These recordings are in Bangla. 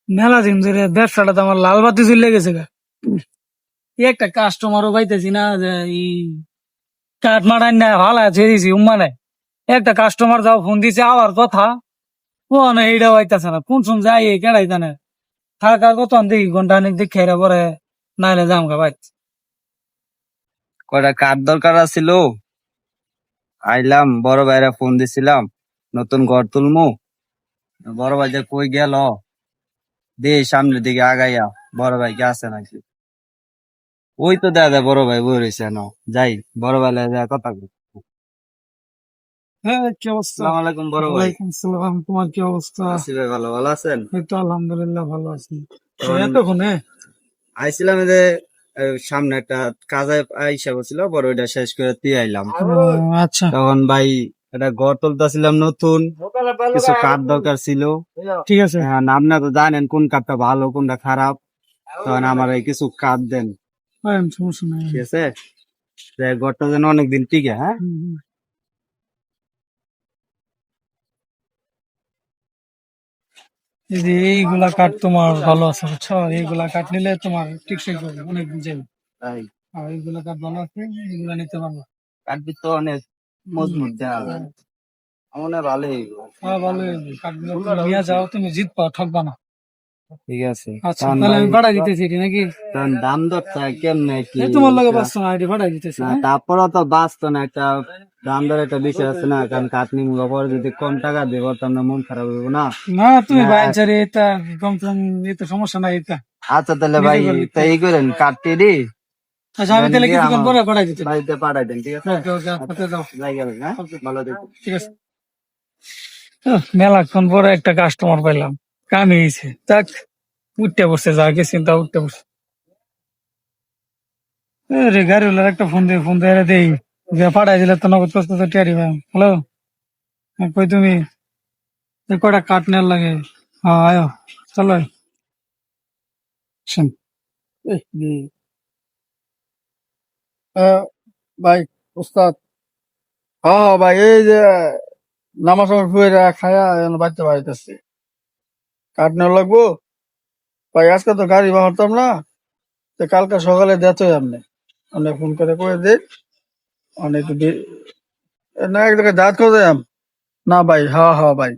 মেলা দিন ধরে ব্যবসাটা তো আমার লাল বাতি চলে গেছে গা। এই একটা কাস্টমারও পাইতেছি না যে এই কাঠ মারাই না ভালো আছে দিছি উম্মানে একটা কাস্টমার যাও ফোন দিছে আওয়ার কথা ও না এইটা হইতাছে না কোন শুন যাই কেড়াই জানে থাকার কত দেখি ঘন্টা অনেক দেখে এরা পরে নাইলে যাম গা ভাই। কয়টা কাঠ দরকার আছিল, আইলাম বড় ভাইরা ফোন দিছিলাম নতুন ঘর তুলমু। বড় ভাই যে কই গেল, দে সামনের দিকে আগাইয়া বড় ভাই কে আছে নাকি। ওই তো দাদা বড় ভাই বই রয়েছে না, যাই বড় ভাই লাগে কথা কই। হ্যাঁ কি অবস্থা? আসসালামু আলাইকুম বড় ভাই। ওয়ালাইকুম সালাম, তোমার কি অবস্থা? আছি ভাই, ভালো ভালো আছেন? এই তো আলহামদুলিল্লাহ ভালো আছি। তখন এতক্ষণে আইছিলাম এই যে সামনে একটা কাজে আইসা বলছিল, বড় ওইটা শেষ করে দিয়ে আইলাম। আচ্ছা তখন ভাই একটা ঘর তুলতেছিলাম নতুন, কিছু কাঠ দরকার ছিল। ঠিক আছে। হ্যাঁ, আপনি তো জানেন কোন কাঠটা ভালো কোনটা খারাপ, তখন আমার এই কিছু কাঠ দেন। সমস্যা নাই। ঠিক আছে, যে ঘরটা যেন অনেকদিন টিকে। হ্যাঁ, হুম, হুম। এই যে এইগুলা কাঠ তোমার ভালো আছে বুঝছো, এইগুলা কাঠ নিলে তোমার টিকসই করবে অনেক দিন যাবে। তাই আর এইগুলা কাঠ ভালো আছে, এইগুলা নিতে পারবো। কাঠবি তো অনেক মজবুত দেওয়া যায়, আমার মনে হয় ভালোই হইবো। হ্যাঁ ভালো কাঠগুলো তুমি নিয়ে যাও, তুমি জিতবা ঠকবা না। ঠিক আছে, আচ্ছা তখন তাহলে ভাই আমি পাঠাই দিতেছি এটি নাকি? তখন দাম দরটা কেমনে কি? এই তোমার লগে বাঁচতো না, এটি পাঠাই দিতেছি। না তারপরে তো বাঁচতো না, একটা দাম দর একটা বিষয় আছে না, কারণ কাঠ নিমু পরে যদি কম টাকা দেবো তো আমরা মন খারাপ হইব না। না তুমি না, বাইচারে এটা কম টম এটা সমস্যা নাই এটা। আচ্ছা তাহলে নিজে ভাই করলে তাই এই করেন কাঠটি দি আচ্ছা আমি তাহলে কিছুক্ষণ পরে পাঠাই দিতে। বাড়িতে পাঠাই দেন। ঠিক আছে, ওকে ওকে হাতে দাও। যাই গেলেন। হ্যাঁ, ভালো দেখুন। ঠিক আছে। মেলাক্ষণ পরে একটা কাস্টমার পাইলাম, কামে হয়েছে যাক, উঠতে বসছে যা কি চিন্তা উঠতে বসছে। রে গাড়িওয়ালার একটা ফোন দিয়ে দেই যে পাঠাই দিলে তো নগদ কত টিয়ারি ভাই। হ্যালো, কই তুমি? কয়টা কাঠ নেওয়ার লাগে? হ্যাঁ আয়ো, চলো শোন। ভাই উস্তাদ, হ্যাঁ হ্যাঁ ভাই, এই যে নামাজ টামাজ পড়ে খায়া এখন বাড়িতে বাড়িতেছি, কাঠ নেওয়া লাগবো। ভাই আজকে তো গাড়ি বাড়তাম না, তো কালকে সকালে দেখো আপনি অনেক ফোন করে দিন অনেক না এক জায়গায় দাঁত করে দেয়াম। না ভাই, হ্যাঁ হ্যাঁ ভাই,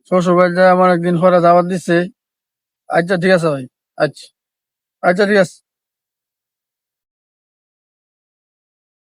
শ্বশুর বাড়ি যায় আমার একদিন পরে দাওয়াত দিচ্ছে। আচ্ছা ঠিক আছে ভাই, আচ্ছা আচ্ছা ঠিক আছে।